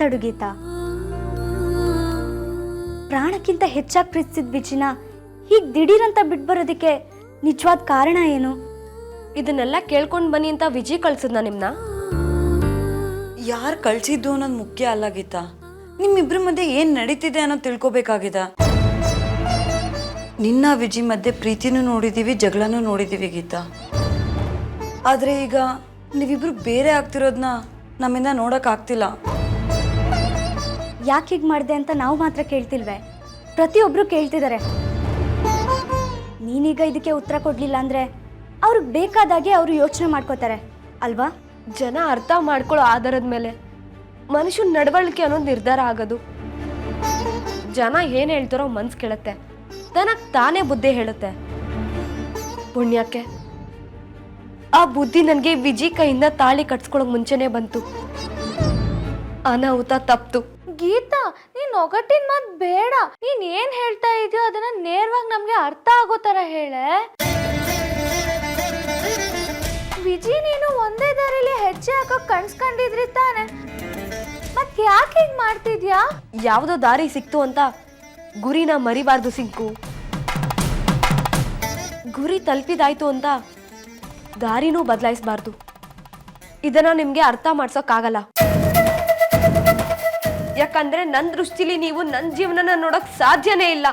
ಮಾತಾಡು ಗೀತಾ. ಪ್ರಾಣಕ್ಕಿಂತ ಹೆಚ್ಚಾಗಿ ಪ್ರೀತಿಸಿದ ವಿಜಿನ ಹೀಗೆ ದಿಢೀರಂತ ಬಿಟ್ಬರೋದಕ್ಕೆ ನಿಜವಾದ ಕಾರಣ ಏನು? ಇದನ್ನೆಲ್ಲ ಕೇಳ್ಕೊಂಡು ಬನ್ನಿ ಅಂತ ವಿಜಿ ಕಳ್ಸಿದ್ನ ನಿಮ್ನ? ಯಾರು ಕಳ್ಸಿದ್ದು ಅನ್ನೋದು ಮುಖ್ಯ ಅಲ್ಲ ಗೀತಾ. ನಿಮ್ಮಿಬ್ರ ಮಧ್ಯೆ ಏನ್ ನಡೀತಿದೆ ಅನ್ನೋದು ತಿಳ್ಕೊಬೇಕಾಗಿದೆ. ನಿನ್ನ ವಿಜಿ ಮಧ್ಯೆ ಪ್ರೀತಿನೂ ನೋಡಿದೀವಿ, ಜಗಳನೂ ನೋಡಿದೀವಿ ಗೀತಾ. ಆದ್ರೆ ಈಗ ನೀವಿಬ್ರು ಬೇರೆ ಆಗ್ತಿರೋದನ್ನ ನಮ್ಮಿಂದ ನೋಡಕ್ ಆಗ್ತಿಲ್ಲ. ಯಾಕೆ ಹೀಗೆ ಮಾಡಿದೆ ಅಂತ ನಾವು ಮಾತ್ರ ಕೇಳ್ತಿಲ್ವೇ? ಪ್ರತಿಯೊಬ್ರು ಕೇಳ್ತಿದ್ದಾರೆ. ನೀನೀಗ ಇದಕ್ಕೆ ಉತ್ತರ ಕೊಡ್ಲಿಲ್ಲ ಅಂದ್ರೆ ಅವ್ರಿಗೆ ಬೇಕಾದಾಗೆ ಅವರು ಯೋಚನೆ ಮಾಡ್ಕೋತಾರೆ ಅಲ್ವಾ? ಜನ ಅರ್ಥ ಮಾಡ್ಕೊಳ್ಳೋ ಆಧಾರದ ಮೇಲೆ ಮನುಷ್ಯನ ನಡವಳಿಕೆ ಅನ್ನೋದು ನಿರ್ಧಾರ ಆಗೋದು. ಜನ ಏನ್ ಹೇಳ್ತಾರೋ ಮನ್ಸು ಕೇಳುತ್ತೆ, ತನಗ್ ತಾನೇ ಬುದ್ಧಿ ಹೇಳುತ್ತೆ. ಪುಣ್ಯಕ್ಕೆ ಆ ಬುದ್ಧಿ ನನಗೆ ವಿಜಿ ಕೈಯಿಂದ ತಾಳಿ ಕಟ್ಸ್ಕೊಳಕ್ ಮುಂಚೆನೆ ಬಂತು. ಅನಾಹುತ ತಪ್ತು. ಗೀತಾ, ನೀನ್ ಒಗಟಿನ ಮಾತ್ ಬೇಡ. ನೀನ್ ಏನ್ ಹೇಳ್ತಾ ಇದೀಯೋ ಅದನ್ನ ನೇರವಾಗಿ ನಮ್ಗೆ ಅರ್ಥ ಆಗೋ ತರ ಹೇಳೆ. ವಿಜಿ ನೀನು ಒಂದೇ ದಾರಿಲಿ ಹೆಜ್ಜೆ ಹಾಕಕ್ ಕಣ್ಸ್ಕೊಂಡಿದ್ರಿ ತಾನೆ, ಮತ್ ಯಾಕೆ ಹೀಗ್ ಮಾಡ್ತಿದ್ಯಾ? ಯಾವ್ದೋ ದಾರಿ ಸಿಕ್ತು ಅಂತ ಗುರಿನ ಮರಿಬಾರ್ದು ಸಿಂಕು. ಗುರಿ ತಲುಪಿದಾಯ್ತು ಅಂತ ದಾರಿನೂ ಬದಲಾಯಿಸಬಾರ್ದು. ಇದನ್ನ ನಿಮ್ಗೆ ಅರ್ಥ ಮಾಡ್ಸೋಕ್ಕಾಗಲ್ಲ. ಯಾಕಂದ್ರೆ ನನ್ನ ದೃಷ್ಟಿಲಿ ನೀವು ನನ್ನ ಜೀವನನ ನೋಡಕ್ ಸಾಧ್ಯನೇ ಇಲ್ಲ.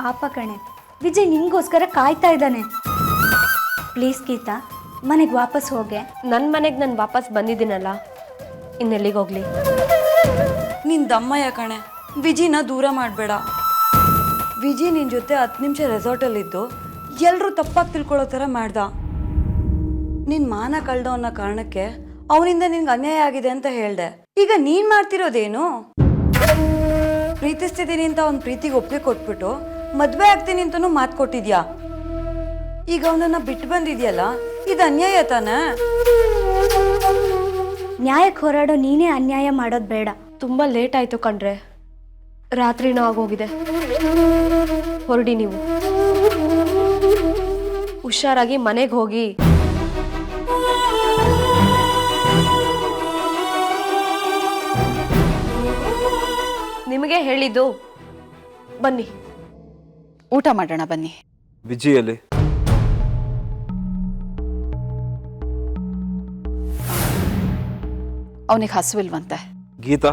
ಪಾಪ ಕಣೆ, ವಿಜಯ್ ನಿನ್ಗೋಸ್ಕರ ಕಾಯ್ತಾ ಇದ್ದಾನೆ. ಪ್ಲೀಸ್ ಗೀತಾ, ಮನೆಗೆ ವಾಪಸ್ ಹೋಗೆ. ನನ್ನ ಮನೆಗೆ ನಾನು ವಾಪಸ್ ಬಂದಿದ್ದೀನಲ್ಲ, ಇನ್ನೆಲ್ಲಿಗೆ ಹೋಗ್ಲಿ? ನಿನ್ ದಮ್ಮಯ್ಯ ಕಣೆ, ವಿಜಿನ ದೂರ ಮಾಡಬೇಡ. ವಿಜಿ ನಿನ್ ಜೊತೆ 10 ನಿಮಿಷ ರೆಸಾರ್ಟಲ್ಲಿದ್ದು ಎಲ್ಲರೂ ತಪ್ಪಾಗಿ ತಿಳ್ಕೊಳ್ಳೋ ಥರ ಮಾಡ್ದ. ನಿನ್ ಮಾನ ಕಳ್ದೋ ಅನ್ನೋ ಕಾರಣಕ್ಕೆ ಅವನಿಂದ ನಿನ್ಗೆ ಅನ್ಯಾಯ ಆಗಿದೆ ಅಂತ ಹೇಳ್ದೆ. ಈಗ ನೀನ್ ಮಾಡ್ತಿರೋದೇನು? ಪ್ರೀತಿಸ್ತಿದ್ದೀನಿ ಅಂತ ಅವ್ನ ಪ್ರೀತಿಗೆ ಒಪ್ಪಿಗೆ ಕೊಟ್ಬಿಟ್ಟು ಮದ್ವೆ ಆಗ್ತೀನಿ ಅಂತನೂ ಮಾತು ಕೊಟ್ಟಿದ್ಯಾ. ಈಗ ಅವನನ್ನ ಬಿಟ್ಟು ಬಂದಿದ್ಯಲ್ಲ, ಇದು ಅನ್ಯಾಯ ತಾನೆ? ನ್ಯಾಯಕ್ಕೆ ಹೋರಾಡೋ ನೀನೇ ಅನ್ಯಾಯ ಮಾಡೋದು ಬೇಡ. ತುಂಬಾ ಲೇಟ್ ಆಯ್ತು ಕಣ್ರೆ, ರಾತ್ರಿನೂ ಆಗೋಗಿದೆ. ಹೊರಡಿ ನೀವು. ಹುಷಾರಾಗಿ ಮನೆಗೆ ಹೋಗಿ. ನಿಮಗೆ ಹೇಳಿದ್ದು ಬನ್ನಿ, ಊಟ ಮಾಡೋಣ ಬನ್ನಿ. ವಿಜಿಯಲ್ಲಿ ಅವನಿಗೆ ಹಸುವಿಲ್ವಂತೆ. Geetha,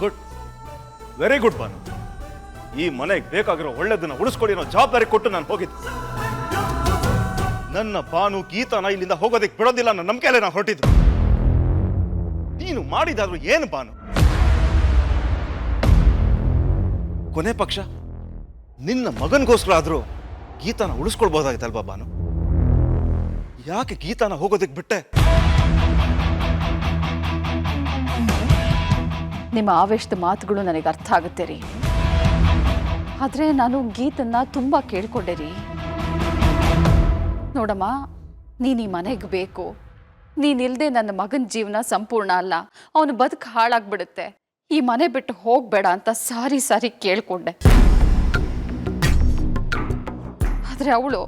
good, very good Bhanu. ಈ ಮನೆಗೆ ಬೇಕಾಗಿರೋ ಒಳ್ಳೆದನ್ನ ಉಳಿಸ್ಕೊಡಿ ಅನ್ನೋ ಜವಾಬ್ದಾರಿ ಕೊಟ್ಟು ನಾನು ಹೋಗಿದ್ದೆ. ನನ್ನ ಬಾನು ಗೀತಾನ ಇಲ್ಲಿಂದ ಹೋಗೋದಕ್ಕೆ ಬಿಡೋದಿಲ್ಲ ಅನ್ನೋ ನಂಬಿಕೆಯಲ್ಲೇ ನಾನು ಹೊರಟಿದ್ದು. ನೀನು ಮಾಡಿದಾದ್ರು ಏನು ಬಾನು? ಕೊನೆ ಪಕ್ಷ ನಿನ್ನ ಮಗನಿಗೋಸ್ಕರ ಆದ್ರೂ ಗೀತಾನ ಉಳಿಸ್ಕೊಳ್ಬಹುದಾಗಿತ್ತಲ್ವಾ ಬಾನು? ಯಾಕೆ ಗೀತಾನ ಹೋಗೋದಕ್ಕೆ ಬಿಟ್ಟೆ? ನಿಮ್ಮ ಆವೇಶದ ಮಾತುಗಳು ನನಗೆ ಅರ್ಥ ಆಗುತ್ತೆ ರೀ. ಆದರೆ ನಾನು ಗೀತನ್ನ ತುಂಬ ಕೇಳ್ಕೊಂಡೆ ರೀ. ನೋಡಮ್ಮ, ನೀನು ಈ ಮನೆಗೆ ಬೇಕು. ನೀನಿಲ್ಲದೆ ನನ್ನ ಮಗನ ಜೀವನ ಸಂಪೂರ್ಣ ಅಲ್ಲ. ಅವನು ಬದುಕು ಹಾಳಾಗ್ಬಿಡುತ್ತೆ. ಈ ಮನೆ ಬಿಟ್ಟು ಹೋಗಬೇಡ ಅಂತ ಸಾರಿ ಸಾರಿ ಕೇಳ್ಕೊಂಡೆ. ಆದರೆ ಅವಳು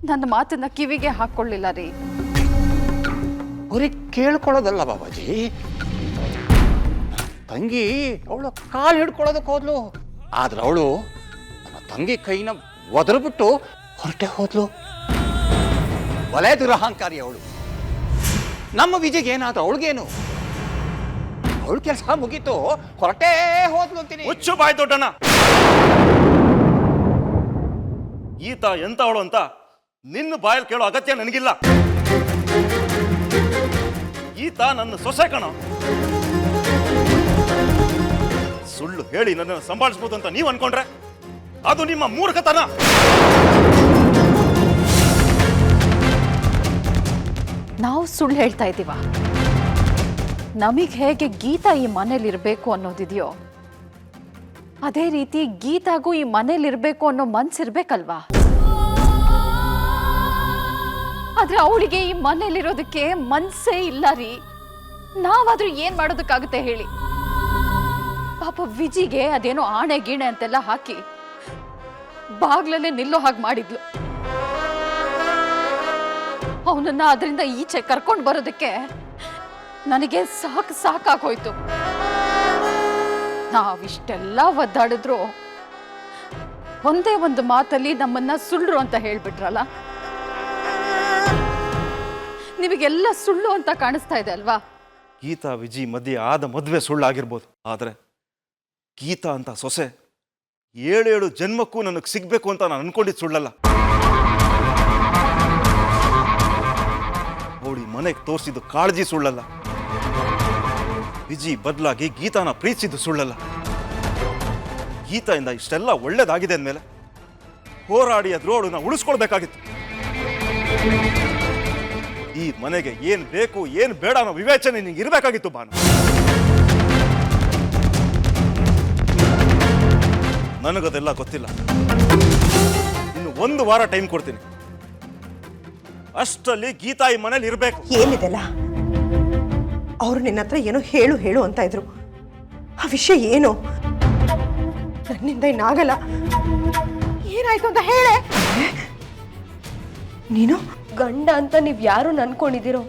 ನನ್ನ ಮಾತನ್ನ ಕಿವಿಗೆ ಹಾಕ್ಕೊಳ್ಳಿಲ್ಲ ರೀ. ಬರೀ ಕೇಳ್ಕೊಳ್ಳೋದಲ್ಲ ಬಾಬಾಜಿ, ತಂಗಿ ಅವಳು ಕಾಲು ಹಿಡ್ಕೊಳ್ಳೋದಕ್ಕೆ ಹೋದ್ಲು. ಆದ್ರೆ ಅವಳು ನನ್ನ ತಂಗಿ ಕೈನ ಒದರ್ಬಿಟ್ಟು ಹೊರಟೆ ಹೋದ್ಲು. ಒಲೆ ದುರಹಂಕಾರಿ ಅವಳು. ನಮ್ಮ ವಿಜಯ್ಗೆ ಏನಾದ್ರು ಅವಳಿಗೇನು? ಅವಳ ಕೆಲಸ ಮುಗೀತು, ಹೊರಟೇ ಹೋದ್ಲು ಅಂತೀನಿ. ಹುಚ್ಚು ಬಾಯ್ ದೊಡ್ಡಣ್ಣ. ಈತ ಎಂತವಳು ಅಂತ ನಿನ್ನ ಬಾಯಲ್ಲಿ ಕೇಳೋ ಅಗತ್ಯ ನನಗಿಲ್ಲ. ಈತ ನನ್ನ ಸೊಸೆ ಕಣ. ಸುಳ್ಳು ಹೇಳಿ ನನ್ನನ್ನು ಸಂಭಾಳಿಸ್ಬೋದು ಅಂತ ನೀವು ಅನ್ಕೊಂಡ್ರೆ ಅದು ನಿಮ್ಮ ಮೂರ್ಖತನ. ನಾವು ಸುಳ್ಳು ಹೇಳ್ತಾ ಇದ್ದೀವ? ನಮಗೆ ಹೇಗೆ ಗೀತಾ ಈ ಮನೇಲಿರಬೇಕು ಅನ್ನೋದಿದೆಯೋ ಅದೇ ರೀತಿ ಗೀತಾಗೂ ಈ ಮನೇಲಿರಬೇಕು ಅನ್ನೋ ಮನ್ಸಿರ್ಬೇಕಲ್ವಾ? ಆದ್ರೆ ಅವಳಿಗೆ ಈ ಮನೇಲಿರೋದಕ್ಕೆ ಮನ್ಸೇ ಇಲ್ಲ ರೀ. ನಾವಾದ್ರೂ ಏನ್ ಮಾಡೋದಕ್ಕಾಗುತ್ತೆ ಹೇಳಿ? ಪಾಪ ವಿಜಿಗೆ ಅದೇನೋ ಆಣೆ ಗೀಣೆ ಅಂತೆಲ್ಲ ಹಾಕಿ ಬಾಗ್ಲಲ್ಲೇ ನಿಲ್ಲೋ ಹಾಗೆ ಮಾಡಿದ್ಲು. ಅವನನ್ನ ಅದರಿಂದ ಈಚೆ ಕರ್ಕೊಂಡು ಬರೋದಕ್ಕೆ ನನಗೆ ಸಾಕಾಗೋಯ್ತು. ನಾವಿಷ್ಟೆಲ್ಲ ಒದ್ದಾಡಿದ್ರು ಒಂದೇ ಒಂದು ಮಾತಲ್ಲಿ ನಮ್ಮನ್ನ ಸುಳ್ಳು ಅಂತ ಹೇಳ್ಬಿಟ್ರಲ್ಲ. ನಿಮಗೆಲ್ಲ ಸುಳ್ಳು ಅಂತ ಕಾಣಿಸ್ತಾ ಇದೆ ಅಲ್ವಾ? ಗೀತಾ ವಿಜಿ ಮಧ್ಯೆ ಆದ ಮದುವೆ ಸುಳ್ಳಾಗಿರ್ಬೋದು, ಆದರೆ ಗೀತಾ ಅಂತ ಸೊಸೆ 7 ಜನ್ಮಕ್ಕೂ ನನಗೆ ಸಿಗ್ಬೇಕು ಅಂತ ನಾನು ಅನ್ಕೊಂಡಿದ್ದು ಸುಳ್ಳಲ್ಲ. ಅವಳಿ ಮನೆಗೆ ತೋರಿಸಿದ್ದು ಕಾಳಜಿ ಸುಳ್ಳಲ್ಲ. ವಿಜಿ ಬದಲಾಗಿ ಗೀತಾನ ಪ್ರೀತಿಸಿದ್ದು ಸುಳ್ಳಲ್ಲ. ಗೀತಾಯಿಂದ ಇಷ್ಟೆಲ್ಲ ಒಳ್ಳೇದಾಗಿದೆ ಅಂದಮೇಲೆ ಹೋರಾಡಿ ಅದ್ರ ಅವಳನ್ನ ಉಳಿಸ್ಕೊಳ್ಬೇಕಾಗಿತ್ತು. ಈ ಮನೆಗೆ ಏನ್ ಬೇಕು ಏನ್ ಬೇಡ ಅನ್ನೋ ವಿವೇಚನೆ ನಿಂಗೆ ಇರಬೇಕಾಗಿತ್ತು ಬಾನು. ನನಗದೆಲ್ಲ ಗೊತ್ತಿಲ್ಲ. ಇನ್ನು 1 ವಾರ ಟೈಮ್ ಕೊಡ್ತೀನಿ. ಅಷ್ಟರಲ್ಲಿ ಗೀತಾ ಈ ಮನೇಲಿ ಇರಬೇಕು. ಏನಿದೆಲ್ಲ? ಅವರು ನಿನ್ನ ಹತ್ರ ಏನೋ ಹೇಳು ಅಂತ ಇದ್ರು. ಆ ವಿಷಯ ಏನು? ನನ್ನಿಂದ ಇನ್ನಾಗಲ್ಲ. ಏನಾಯ್ತು ಅಂತ ಹೇಳೆ. ನೀನು ಗಂಡ ಅಂತ ನೀವ್ ಯಾರು ಅನ್ಕೊಂಡಿದ್ದೀರೋ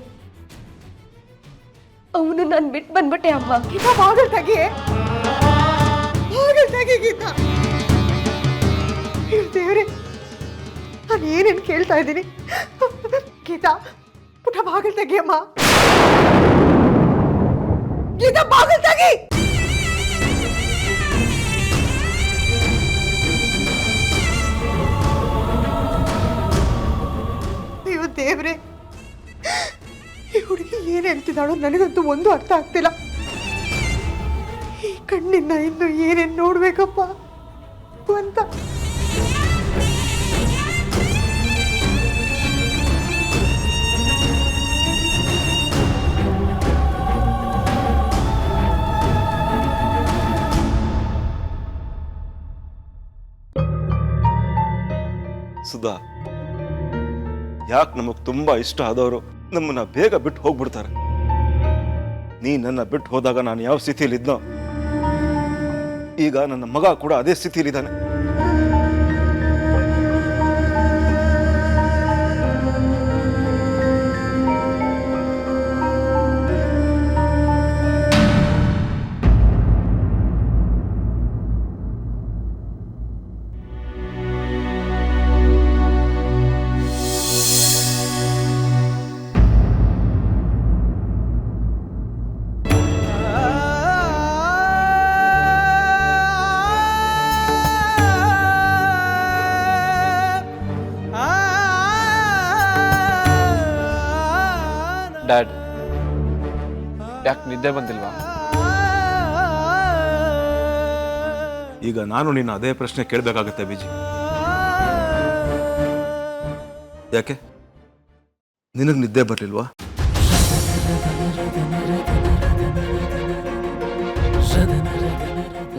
ಅವನು ನಾನು ಬಿಟ್ಟು ಬಂದ್ಬಿಟ್ಟೆ ಅಮ್ಮ. ಗೀತಾ, ಬಾಗಿಲು ತೆಗಿ, ಬಾಗಿಲು ತೆಗಿ ಗೀತಾ. ದೇವ್ರೆ, ನಾನು ಏನೇನು ಕೇಳ್ತಾ ಇದ್ದೀನಿ. ಗೀತಾ, ಪುಟ ಬಾಗಿಲು ತೆಗಿಯಮ್ಮ. ಗೀತಾ, ಬಾಗಿಲು ತೆಗಿ. ಅಯ್ಯೋ ದೇವ್ರೆ, ಈ ಹುಡುಗಿ ಏನ್ ಹೇಳ್ತಿದ್ದಾಳೋ ನನಗಂತೂ ಒಂದು ಅರ್ಥ ಆಗ್ತಿಲ್ಲ. ಈ ಕಣ್ಣಿಂದ ಇನ್ನು ಏನೇನ್ ನೋಡ್ಬೇಕಪ್ಪ ಅಂತ. ಸುಧಾ, ಯಾಕೆ ನಮಗ್ ತುಂಬಾ ಇಷ್ಟ ಆದವರು ನಮ್ಮನ್ನ ಬೇಗ ಬಿಟ್ಟು ಹೋಗ್ಬಿಡ್ತಾರೆ. ನೀ ನನ್ನ ಬಿಟ್ಟು ಹೋದಾಗ ನಾನು ಯಾವ ಸ್ಥಿತಿಯಲ್ಲಿ ಇದ್ನೋ ಈಗ ನನ್ನ ಮಗ ಕೂಡ ಅದೇ ಸ್ಥಿತಿಯಲ್ಲಿದ್ದಾನೆ. ಡ್ಯಾಡ್, ಯಾಕೆ ನಿದ್ದೆ ಬಂದಿಲ್ವಾ? ಈಗ ನಾನು ನಿನ್ನ ಅದೇ ಪ್ರಶ್ನೆ ಕೇಳಬೇಕಾಗತ್ತೆ ವಿಜಿ. ಯಾಕೆ ನಿನಗೆ ನಿದ್ದೆ ಬರ್ಲಿಲ್ವಾ?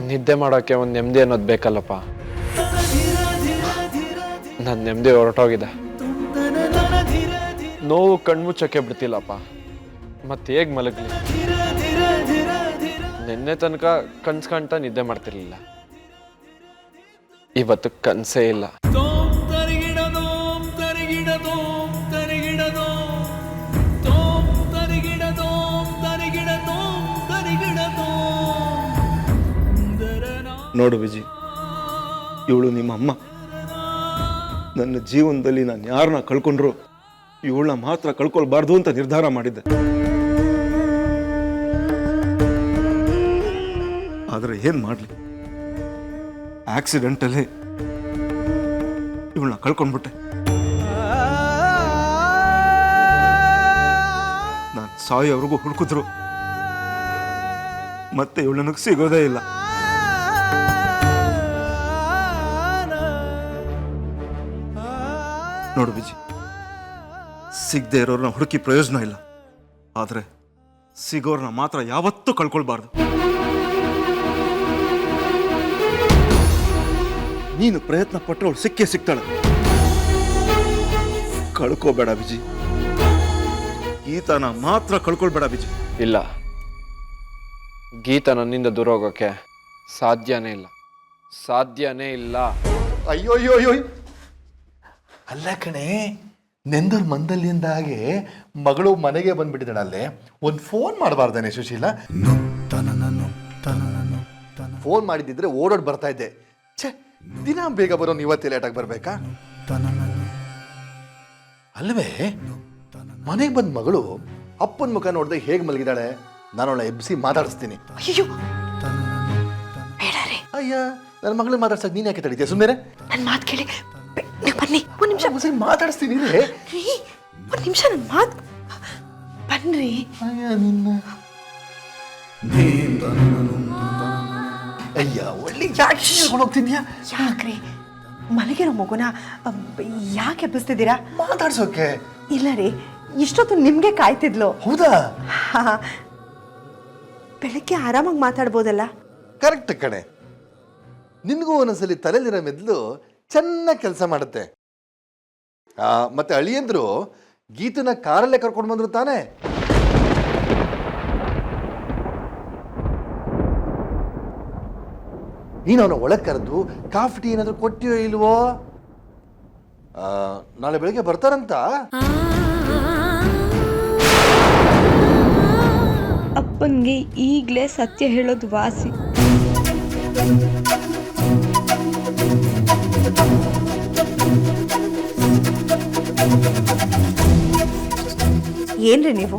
ನಿದ್ದೆ ಮಾಡೋಕ್ಕೆ ಒಂದು ನೆಮ್ಮದಿ ಅನ್ನೋದು ಬೇಕಲ್ಲಪ್ಪ. ನನ್ನ ನೆಮ್ಮದಿ ಹೊರಟೋಗಿದೆ. ನೋವು ಕಣ್ಮುಚ್ಚಕ್ಕೆ ಬಿಡ್ತಿಲ್ಲಪ್ಪ. ಮತ್ತೆ ಹೇಗೆ ಮಲಗಲಿ? ನಿನ್ನೆ ತನಕ ಕನ್ಸು ಕಾಣ್ತಾ ನಿದ್ದೆ ಮಾಡ್ತಿರ್ಲಿಲ್ಲ. ಇವತ್ತು ಕನಸೇ ಇಲ್ಲ. ನೋಡು ವಿಜಿ, ಇವಳು ನಿಮ್ಮ ಅಮ್ಮ. ನನ್ನ ಜೀವನದಲ್ಲಿ ನಾನು ಯಾರನ್ನ ಕಳ್ಕೊಂಡ್ರು ಇವಳನ್ನ ಮಾತ್ರ ಕಳ್ಕೊಳ್ಬಾರ್ದು ಅಂತ ನಿರ್ಧಾರ ಮಾಡಿದ್ದೆ. ಆದರೆ ಏನ್ ಮಾಡ್ಲಿ, ಆಕ್ಸಿಡೆಂಟಲ್ಲಿ ಇವಳನ್ನ ಕಳ್ಕೊಂಡ್ಬಿಟ್ಟೆ. ನಾನು ಸಾಯೋವರೆಗೂ ಹುಡುಕಿದ್ರು ಮತ್ತೆ ಇವಳು ನನಗೆ ಸಿಗೋದೇ ಇಲ್ಲ. ನೋಡು ವಿಜಿ, ಸಿಗದೆ ಇರೋರನ್ನ ಹುಡುಕಿ ಪ್ರಯೋಜನ ಇಲ್ಲ. ಆದರೆ ಸಿಗೋರ್ನ ಮಾತ್ರ ಯಾವತ್ತೂ ಕಳ್ಕೊಳ್ಬಾರ್ದು. ನೀನು ಪ್ರಯತ್ನ ಪಟ್ಟರೆ ಅವಳು ಸಿಕ್ಕೇ ಸಿಗ್ತಾಳೆ. ಕಳ್ಕೋಬೇಡ ವಿಜಿ. ಗೀತಾನ ಮಾತ್ರ ಕಳ್ಕೊಳ್ಬೇಡ ವಿಜಯ್. ಇಲ್ಲ, ಗೀತಾ ನನ್ನಿಂದ ದೂರ ಹೋಗೋಕ್ಕೆ ಸಾಧ್ಯನೇ ಇಲ್ಲ, ಸಾಧ್ಯನೇ ಇಲ್ಲ. ಅಯ್ಯೋ ಅಯ್ಯೋ ಅಯ್ಯೋ, ಅಲ್ಲ ಕಣೆ, ನೆಂದೂರ್ ಮಂದಲ್ಲಿಂದ ಹಾಗೆ ಮಗಳು ಮನೆಗೆ ಬಂದ್ಬಿಟ್ಟಿದ್ದಾಳಲ್ಲೇ, ಒಂದು ಫೋನ್ ಮಾಡಬಾರ್ದಾನೆ ಸುಶೀಲ? ಫೋನ್ ಮಾಡಿದ್ದಿದ್ರೆ ಓಡೋಡ್ ಬರ್ತಾ ಇದ್ದೆ. ಛೇ, ದಿನ ಬೇಗ ಬರೋ ಇವತ್ತೇ ಲೇಟಾಗಿ ಬರ್ಬೇಕಾ? ಅಲ್ವೇ, ಮನೆಗೆ ಬಂದ ಮಗಳು ಅಪ್ಪನ ಮುಖ ನೋಡ್ದೆ ಹೇಗೆ ಮಲಗಿದಾಳೆ. ನಾನು ಅವಳ ಎಬ್ಸಿ ಮಾತಾಡಿಸ್ತೀನಿ. ಅಯ್ಯೋ ಬೇಡ ರೀ, ಅಯ್ಯ, ನನ್ನ ಮಗಳನ್ನ ಮಾತಾಡ್ಸಕ್ ನೀನ್ ಯಾಕೆ ತಡೀತೀಯ? ಸುಮ್ಮನೆ ನನ್ನ ಮಾತು ಕೇಳಿ, ನೀವು ಬನ್ನಿ, ಒಂದು ನಿಮಿಷ ಸರಿ ಮಾತಾಡಿಸ್ತೀನಿ ರೀ, ಒಂದು ನಿಮಿಷ ನನ್ನ ಮಾತು ಬನ್ರಿ. ಅಯ್ಯ, ಒಳ್ಳೆ ಯಾಕೆ ಹೇಳ್ಕೊಂಡು ಹೋಗ್ತಿದ್ಯಾ? ಯಾಕ್ರಿ ಮಲಗಿರೋ ಮಗುನ ಯಾಕೆ ಎಬ್ಬಿಸ್ತಿದ್ದೀರಾ? ಮಾತಾಡ್ಸೋಕೆ. ಇಲ್ಲ ರೀ, ಇಷ್ಟೊತ್ತು ನಿಮ್ಗೆ ಕಾಯ್ತಿದ್ಲು. ಹೌದಾ? ಬೆಳಗ್ಗೆ ಆರಾಮಾಗಿ ಮಾತಾಡ್ಬೋದಲ್ಲ? ಕರೆಕ್ಟ್ ಕಣೆ, ನಿನ್ಗೂ ಒಂದೊಂದ್ಸಲಿ ತಲೆಲಿರೋ ಮೆದ್ಲು ಚೆನ್ನಾಗಿ ಕೆಲಸ ಮಾಡುತ್ತೆ. ಮತ್ತೆ ಅಳಿಯಂದ್ರು ಗೀತನ ಕಾರಲ್ಲೇ ಕರ್ಕೊಂಡು ಬಂದ್ರು ತಾನೆ? ನೀನು ಅವನ ಒಳಗೆ ಕರೆದು ಕಾಫಿ ಟೀ ಏನಾದ್ರು ಕೊಟ್ಟಿಯೋ ಇಲ್ವೋ? ನಾಳೆ ಬೆಳಿಗ್ಗೆ ಬರ್ತಾರಂತ. ಅಪ್ಪನ್ಗೆ ಈಗಲೇ ಸತ್ಯ ಹೇಳೋದು ವಾಸಿ. ಏನ್ರಿ ನೀವು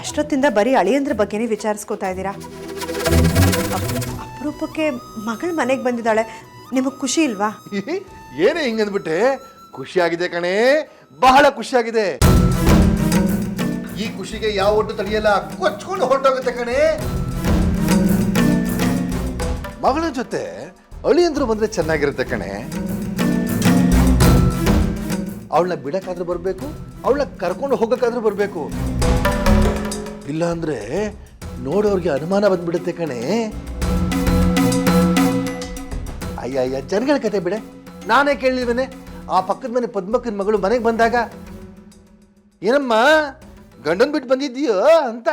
ಅಷ್ಟೊತ್ತಿಂದ ಬರೀ ಅಳಿಯಂದ್ರ ಬಗ್ಗೆನೇ ವಿಚಾರಿಸ್ಕೋತಾ ಇದ್ದೀರಾ? ಅಪರೂಪಕ್ಕೆ ಮಗಳ ಮನೆಗೆ ಬಂದಿದ್ದಾಳೆ, ನಿಮಗೆ ಖುಷಿ ಇಲ್ವಾ? ಏನೇ ಹಿಂಗಂದ್ಬಿಟ್ಟೆ? ಖುಷಿಯಾಗಿದೆ ಕಣೆ, ಬಹಳ ಖುಷಿಯಾಗಿದೆ. ಈ ಖುಷಿಗೆ ಯಾವ ಒಟ್ಟು ತಡೆಯಲ್ಲ, ಕೊಚ್ಕೊಂಡು ಹೊರಟೋಗುತ್ತೆ ಕಣೆ. ಮಗಳ ಜೊತೆ ಅಳಿಯಂದ್ರು ಬಂದ್ರೆ ಚೆನ್ನಾಗಿರುತ್ತೆ ಕಣೆ. ಅವಳನ್ನ ಬಿಡಕ್ಕಾದ್ರೂ ಬರಬೇಕು, ಅವಳನ್ನ ಕರ್ಕೊಂಡು ಹೋಗಕ್ಕಾದ್ರೂ ಬರಬೇಕು. ಇಲ್ಲ ಅಂದ್ರೆ ನೋಡೋರ್ಗೆ ಅನುಮಾನ ಬಂದ್ಬಿಡುತ್ತೆ ಕಣೆ. ಅಯ್ಯ, ಜನಗಳ ಕತೆ ಬಿಡೆ, ನಾನೇ ಕೇಳಿಲ್ವೇನೆ ಆ ಪಕ್ಕದ ಮನೆ ಪದ್ಮಕ್ಕನ ಮಗಳು ಮನೆಗೆ ಬಂದಾಗ, ಏನಮ್ಮ ಗಂಡನ್ ಬಿಟ್ಟು ಬಂದಿದ್ದೀಯೋ ಅಂತ.